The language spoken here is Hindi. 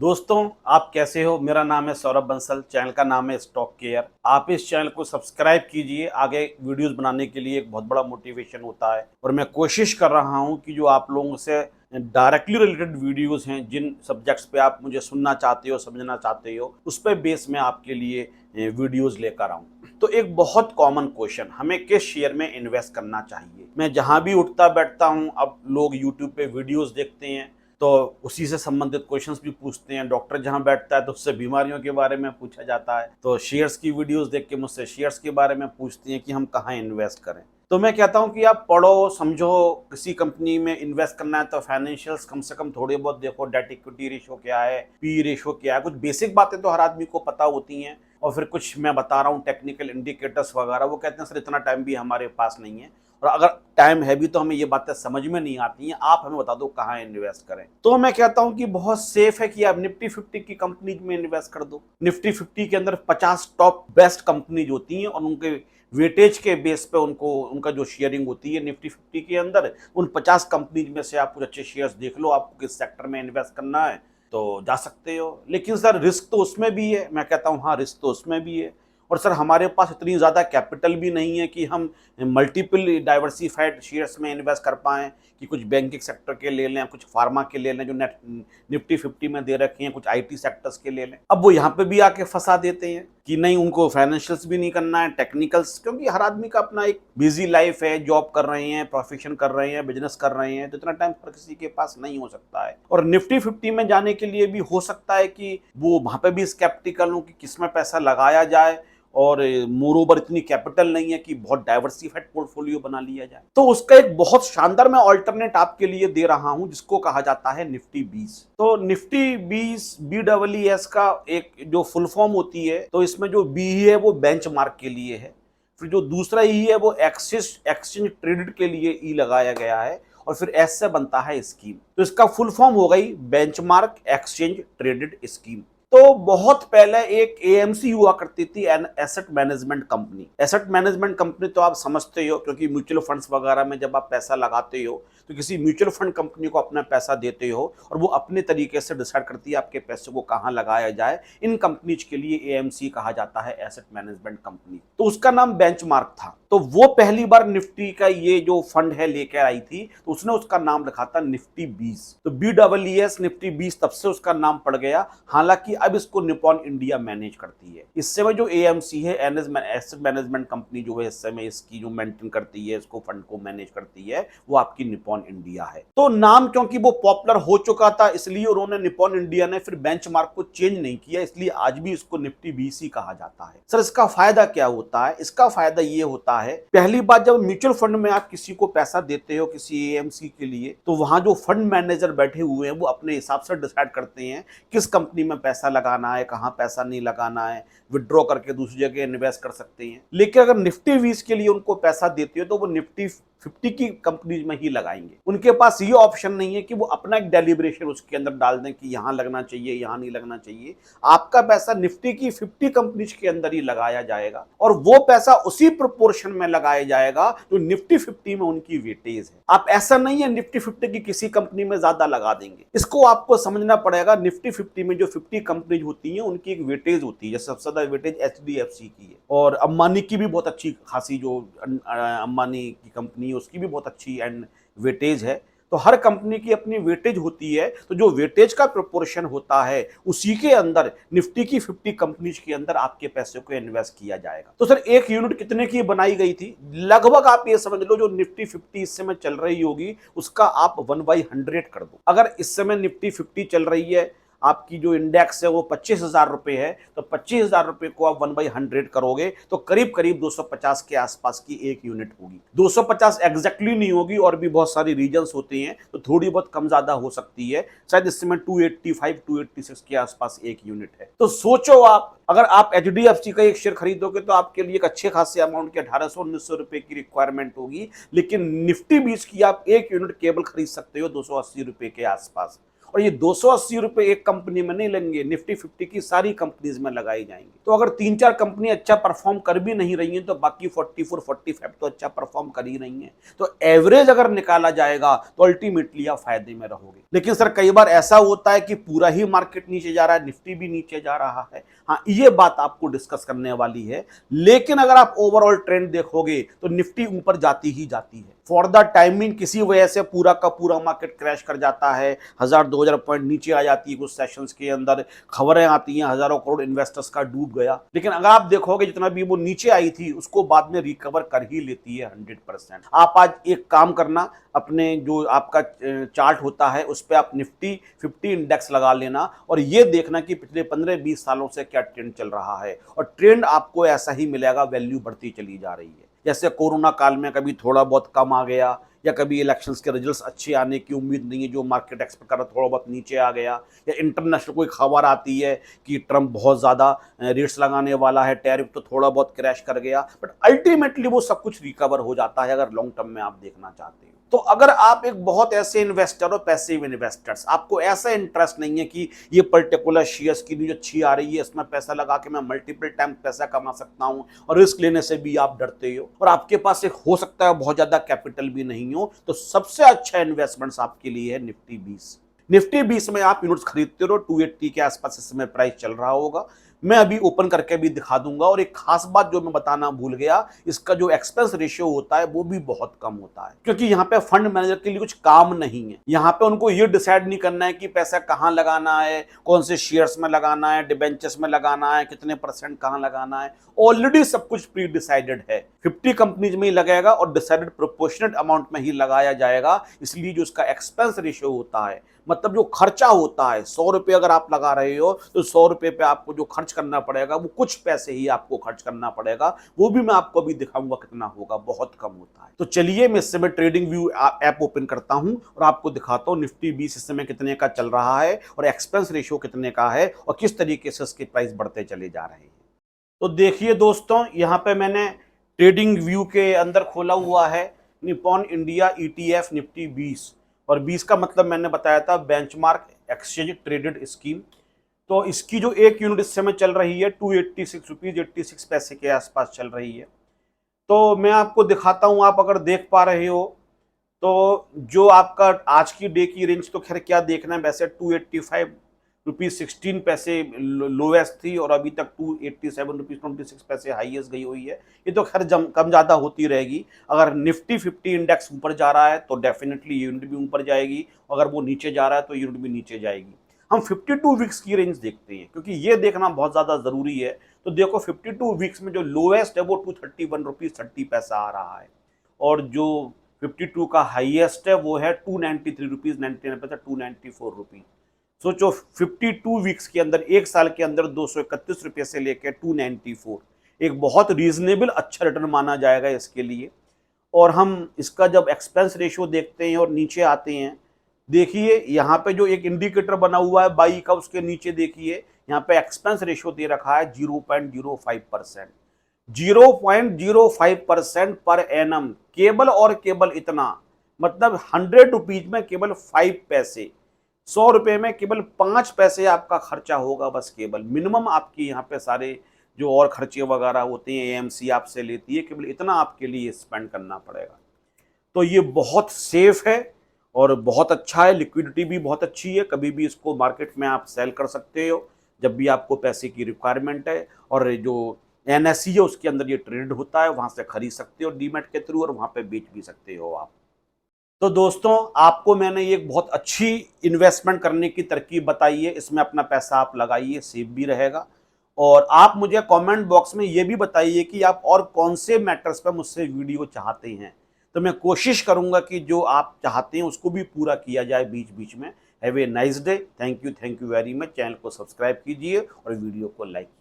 दोस्तों, आप कैसे हो? मेरा नाम है सौरभ बंसल। चैनल का नाम है स्टॉक केयर। आप इस चैनल को सब्सक्राइब कीजिए। आगे वीडियोस बनाने के लिए एक बहुत बड़ा मोटिवेशन होता है और मैं कोशिश कर रहा हूं कि जो आप लोगों से डायरेक्टली रिलेटेड वीडियोस हैं, जिन सब्जेक्ट्स पे आप मुझे सुनना चाहते हो, समझना चाहते हो, उस पर बेस में आपके लिए वीडियोस लेकर आऊं। तो एक बहुत कॉमन क्वेश्चन, हमें किस शेयर में इन्वेस्ट करना चाहिए? मैं जहां भी उठता बैठता हूं, अब लोग यूट्यूब पे वीडियोस देखते हैं तो उसी से संबंधित क्वेश्चंस भी पूछते हैं। डॉक्टर जहां बैठता है तो उससे बीमारियों के बारे में पूछा जाता है। तो शेयर्स की वीडियोस देख के मुझसे शेयर्स के बारे में पूछती हैं कि हम कहाँ इन्वेस्ट करें। तो मैं कहता हूं कि आप पढ़ो समझो। किसी कंपनी में इन्वेस्ट करना है तो फाइनेंशियल्स कम से कम थोड़े बहुत देखो। डेट इक्विटी रेशो क्या है, पी रेशो क्या है, कुछ बेसिक बातें तो हर आदमी को पता होती हैं। और फिर कुछ मैं बता रहा हूँ टेक्निकल इंडिकेटर्स वगैरह, वो कहते हैं सर इतना टाइम भी हमारे पास नहीं है और अगर टाइम है भी तो हमें ये बातें समझ में नहीं आती हैं। आप हमें बता दो कहाँ इन्वेस्ट करें। तो मैं कहता हूं कि बहुत सेफ है कि आप निफ्टी 50 की कंपनीज में इन्वेस्ट कर दो। निफ्टी 50 के अंदर 50 टॉप बेस्ट कंपनीज होती हैं और उनके वेटेज के बेस पे उनको उनका जो शेयरिंग होती है निफ्टी 50 के अंदर, उन 50 कंपनीज में से आप कुछ अच्छे शेयर्स देख लो, आपको किस सेक्टर में इन्वेस्ट करना है तो जा सकते हो। लेकिन सर रिस्क तो उसमें भी है। मैं कहता हूँ हाँ, रिस्क तो उसमें भी है। और सर हमारे पास इतनी ज़्यादा कैपिटल भी नहीं है कि हम मल्टीपल डाइवर्सिफाइड शेयर्स में इन्वेस्ट कर पाएँ, कि कुछ बैंकिंग सेक्टर के ले लें, कुछ फार्मा के ले लें जो नेट निफ्टी 50 में दे रखे हैं, कुछ आईटी सेक्टर्स के ले लें। अब वो यहाँ पे भी आके फंसा देते हैं कि नहीं, उनको फाइनेंशियल्स भी नहीं करना है, टेक्निकल्स, क्योंकि हर आदमी का अपना एक बिजी लाइफ है, जॉब कर रहे हैं, प्रोफेशन कर रहे हैं, बिजनेस कर रहे हैं, तो इतना टाइम हर किसी के पास नहीं हो सकता है। और निफ्टी 50 में जाने के लिए भी हो सकता है कि वो वहां पे भी स्केप्टिकल हो कि किसमें पैसा लगाया जाए, और मोर ओवर इतनी कैपिटल नहीं है कि बहुत डाइवर्सिफाइड पोर्टफोलियो बना लिया जाए। तो उसका एक बहुत शानदार मैं ऑल्टरनेट आपके लिए दे रहा हूं, जिसको कहा जाता है निफ्टी 20। तो निफ्टी 20 BEES का एक जो फुल फॉर्म होती है, तो इसमें जो बी है वो बेंचमार्क के लिए है, फिर जो दूसरा ई है वो एक्सचेंज ट्रेडेड के लिए ई लगाया गया है, और फिर एस से बनता है स्कीम। तो इसका फुल फॉर्म हो गई बेंचमार्क एक्सचेंज ट्रेडेड स्कीम। तो बहुत पहले एक एएमसी हुआ करती थी, an asset management company. Asset management company तो आप समझते हो, क्योंकि म्यूचुअल फंड्स वगैरह में जब आप पैसा लगाते हो तो किसी म्यूचुअल फंड कंपनी को अपना पैसा देते हो और वो अपने तरीके से डिसाइड करती है आपके पैसे को कहाँ लगाया जाए। इन कंपनीज के लिए एएमसी कहा जाता है, एसेट मैनेजमेंट कंपनी। तो उसका नाम बेंचमार्क था। तो वो पहली बार निफ्टी का ये जो फंड है लेकर आई थी, तो उसने उसका नाम रखा था निफ्टी 20। तो BEES निफ्टी 20 तब से उसका नाम पड़ गया। हालांकि अब इसको निपॉन इंडिया मैनेज करती है। इस समय जो एएमसी है, एसेट मैनेजमेंट कंपनी जो है, इस समय इसकी जो मेंटेन करती है, इसको फंड को मैनेज करती है, वो आपकी निपॉन इंडिया है। तो नाम क्योंकि वो पॉपुलर हो चुका था, इसलिए उन्होंने निपॉन इंडिया ने फिर बेंचमार्क को चेंज नहीं किया, इसलिए आज भी इसको निफ्टी 20 ही कहा जाता है। सर इसका फायदा क्या होता है? इसका फायदा ये होता है, पहली बात, जब म्यूचुअल फंड में आप किसी को पैसा देते हो किसी एएमसी के लिए, तो वहां जो फंड मैनेजर बैठे हुए हैं वो अपने हिसाब से डिसाइड करते हैं किस कंपनी में पैसा लगाना है, कहां पैसा नहीं लगाना है, विड्रॉ करके दूसरी जगह इन्वेस्ट कर सकते हैं। लेकिन अगर निफ्टी 20 के लिए उनको पैसा देते हो तो वो निफ्टी 50 की कंपनीज में ही लगाएंगे। उनके पास ये ऑप्शन नहीं है कि वो अपना एक डेलिब्रेशन उसके अंदर डाल दें कि यहां लगना चाहिए, यहां नहीं लगना चाहिए। आपका पैसा निफ्टी की 50 कंपनीज के अंदर ही लगाया जाएगा और वो पैसा उसी प्रोपोर्शन में लगाया जाएगा जो निफ्टी 50 में उनकी वेटेज है। आप ऐसा नहीं है निफ्टी 50 की किसी कंपनी में ज्यादा लगा देंगे। इसको आपको समझना पड़ेगा। निफ्टी 50 में जो 50 कंपनीज होती हैं उनकी एक वेटेज होती है, जैसे सबसे ज्यादा वेटेज एचडीएफसी की है, और अंबानी की भी बहुत अच्छी खासी, जो अंबानी की कंपनी है उसकी भी बहुत अच्छी एंड वेटेज है। तो हर कंपनी की अपनी वेटेज होती है, तो जो वेटेज का प्रोपोर्शन होता है उसी के अंदर निफ्टी की 50 कंपनीज के अंदर आपके पैसे को इन्वेस्ट किया जाएगा। तो सर एक यूनिट कितने की बनाई गई थी? लगभग आप ये समझ लो जो निफ्टी 50 इस समय चल रही होगी उसका आप 1/100 कर दो। अगर इस समय निफ्टी 50 चल रही है, आपकी जो इंडेक्स है वो 25,000 रुपए है, तो 25,000 रुपए को आप 1/100 करोगे तो करीब करीब 250 के आसपास की एक यूनिट होगी। 250 एग्जैक्टली नहीं होगी, और भी बहुत सारी रीजन्स होते हैं तो थोड़ी बहुत कम ज्यादा हो सकती है। शायद इस समय 285 286 के आसपास एक यूनिट है। तो सोचो आप, अगर आप एचडीएफसी का एक शेयर खरीदोगे तो आपके लिए एक अच्छे खासे अमाउंट के 1800-1900 रुपए की रिक्वायरमेंट होगी। लेकिन निफ्टी 20 की आप एक यूनिट केवल खरीद सकते हो 280 रुपए के आसपास, और ये 280 रुपए एक कंपनी में नहीं लेंगे, निफ्टी 50 की सारी कंपनीज में लगाई जाएंगी। तो अगर 3-4 कंपनी अच्छा परफॉर्म कर भी नहीं रही है तो बाकी 44 45 तो अच्छा परफॉर्म कर ही रही है। तो एवरेज अगर निकाला जाएगा तो अल्टीमेटली आप फायदे में रहोगे। लेकिन सर कई बार ऐसा होता है कि पूरा ही मार्केट नीचे जा रहा है, निफ्टी भी नीचे जा रहा है। हाँ, ये बात आपको डिस्कस करने वाली है। लेकिन अगर आप ओवरऑल ट्रेंड देखोगे तो निफ्टी ऊपर जाती ही जाती है। फॉर द टाइमिंग किसी वजह से पूरा का पूरा मार्केट क्रैश कर जाता है, 1000-2000 पॉइंट नीचे आ जाती है, कुछ सेशंस के अंदर खबरें आती हैं हजारों करोड़ इन्वेस्टर्स का डूब गया। लेकिन अगर आप देखोगे जितना भी वो नीचे आई थी उसको बाद में रिकवर कर ही लेती है 100%। आप आज एक काम करना, अपने जो आपका चार्ट होता है उस पर आप निफ्टी 50 इंडेक्स लगा लेना और ये देखना कि पिछले 15-20 सालों से क्या ट्रेंड चल रहा है। और ट्रेंड आपको ऐसा ही मिलेगा, वैल्यू बढ़ती चली जा रही है। जैसे कोरोना काल में कभी थोड़ा बहुत कम आ गया, या कभी इलेक्शंस के रिजल्ट्स अच्छे आने की उम्मीद नहीं है, जो मार्केट एक्सपेक्ट कर रहा थोड़ा बहुत नीचे आ गया, या इंटरनेशनल कोई खबर आती है कि ट्रंप बहुत ज़्यादा रेट्स लगाने वाला है, टैरिफ, तो थोड़ा बहुत क्रैश कर गया। बट अल्टीमेटली वो सब कुछ रिकवर हो जाता है अगर लॉन्ग टर्म में आप देखना चाहते हो। तो अगर आप एक बहुत ऐसे इन्वेस्टर हो, पैसिव इन्वेस्टर्स, आपको ऐसा इंटरेस्ट नहीं है कि ये पर्टिकुलर शेयर्स की न्यूज अच्छी आ रही है, इसमें पैसा लगा के मैं मल्टीपल टाइम पैसा कमा सकता हूं, और रिस्क लेने से भी आप डरते हो, और आपके पास एक हो सकता है बहुत ज्यादा कैपिटल भी नहीं हो, तो सबसे अच्छा इन्वेस्टमेंट आपके लिए है निफ्टी 20। निफ्टी 20 में आप यूनिट्स खरीदते रहो, 280 के आसपास इस समय प्राइस चल रहा होगा। मैं अभी ओपन करके भी दिखा दूंगा। और एक खास बात जो मैं बताना भूल गया, इसका जो एक्सपेंस रेशियो होता है वो भी बहुत कम होता है, क्योंकि यहाँ पे फंड मैनेजर के लिए कुछ काम नहीं है। यहाँ पे उनको ये डिसाइड नहीं करना है कि पैसा कहाँ लगाना है, कौन से शेयर्स में लगाना है, डिबेंचर्स में लगाना है, कितने % कहाँ लगाना है। ऑलरेडी सब कुछ प्री डिसाइडेड है। 50 कंपनीज में ही लगेगा और डिसाइडेड प्रोपोर्शनेट अमाउंट में ही लगाया जाएगा। इसलिए जो उसका एक्सपेंस रेशियो होता है, मतलब जो खर्चा होता है, 100 रुपए अगर आप लगा रहे हो तो 100 रुपए पे आपको जो खर्च करना पड़ेगा वो कुछ पैसे ही आपको खर्च करना पड़ेगा। वो भी मैं आपको अभी दिखाऊंगा कितना होगा, बहुत कम होता है। तो चलिए मैं इस समय ट्रेडिंग व्यू ऐप ओपन करता हूं और आपको दिखाता हूं निफ्टी 20 इस समय कितने का चल रहा है और एक्सपेंस रेशियो कितने का है और किस तरीके से इसके प्राइस बढ़ते चले जा रहे हैं। तो देखिए दोस्तों, यहाँ पे मैंने ट्रेडिंग व्यू के अंदर खोला हुआ है निप्पॉन इंडिया ETF निफ्टी 20, और 20 का मतलब मैंने बताया था बेंचमार्क एक्सचेंज ट्रेडेड स्कीम। तो इसकी जो एक यूनिट इस समय चल रही है 286 रुपीज 86 पैसे के आसपास चल रही है। तो मैं आपको दिखाता हूं, आप अगर देख पा रहे हो तो जो आपका आज की डे की रेंज, तो खैर क्या देखना है, वैसे 285 रुपीज 16 पैसे लोएस्ट थी और अभी तक 287 रुपीज 26 पैसे हाईएस्ट गई हुई है। ये तो खैर कम ज्यादा होती रहेगी। अगर निफ्टी 50 इंडेक्स ऊपर जा रहा है तो डेफिनेटली यूनिट भी ऊपर जाएगी, अगर वो नीचे जा रहा है तो यूनिट भी नीचे जाएगी। हम 52 वीक्स की रेंज देखते हैं क्योंकि ये देखना बहुत ज्यादा जरूरी है। तो देखो 52 वीक्स में जो लोएस्ट है वो 231 रुपीज 30 पैसा आ रहा है, और जो 52 का हाईएस्ट है वो है 293 रुपीज 99 पैसा, 294 रुपीज। सोचो 52 वीक्स के अंदर, एक साल के अंदर 231 रुपये से लेकर 294, एक बहुत रीजनेबल अच्छा रिटर्न माना जाएगा इसके लिए। और हम इसका जब एक्सपेंस रेशियो देखते हैं और नीचे आते हैं, देखिए यहाँ पे जो एक इंडिकेटर बना हुआ है बाई का, उसके नीचे देखिए यहाँ पे एक्सपेंस रेशियो दे रखा है 0.05%। 0.05% पर एनम, केवल और केवल इतना, मतलब 100 रुपीज में केवल 5 पैसे, 100 रुपए में केवल 5 पैसे आपका खर्चा होगा, बस केवल मिनिमम आपकी यहाँ पे सारे जो और खर्चे वगैरह होते हैं AMC आपसे लेती है, केवल इतना आपके लिए स्पेंड करना पड़ेगा। तो ये बहुत सेफ है और बहुत अच्छा है, लिक्विडिटी भी बहुत अच्छी है। कभी भी इसको मार्केट में आप सेल कर सकते हो जब भी आपको पैसे की रिक्वायरमेंट है, और जो NSE है उसके अंदर ये ट्रेड होता है, वहां से खरीद सकते हो डीमैट के थ्रू और वहां पे बेच भी सकते हो आप। तो दोस्तों, आपको मैंने ये बहुत अच्छी इन्वेस्टमेंट करने की तरकीब बताई है। इसमें अपना पैसा आप लगाइए, सेफ भी रहेगा। और आप मुझे कमेंट बॉक्स में ये भी बताइए कि आप और कौन से मैटर्स पर मुझसे वीडियो चाहते हैं, तो मैं कोशिश करूंगा कि जो आप चाहते हैं उसको भी पूरा किया जाए बीच बीच में। Have a nice day. Thank you very much. Channel को सब्सक्राइब कीजिए और वीडियो को लाइक कीजिए।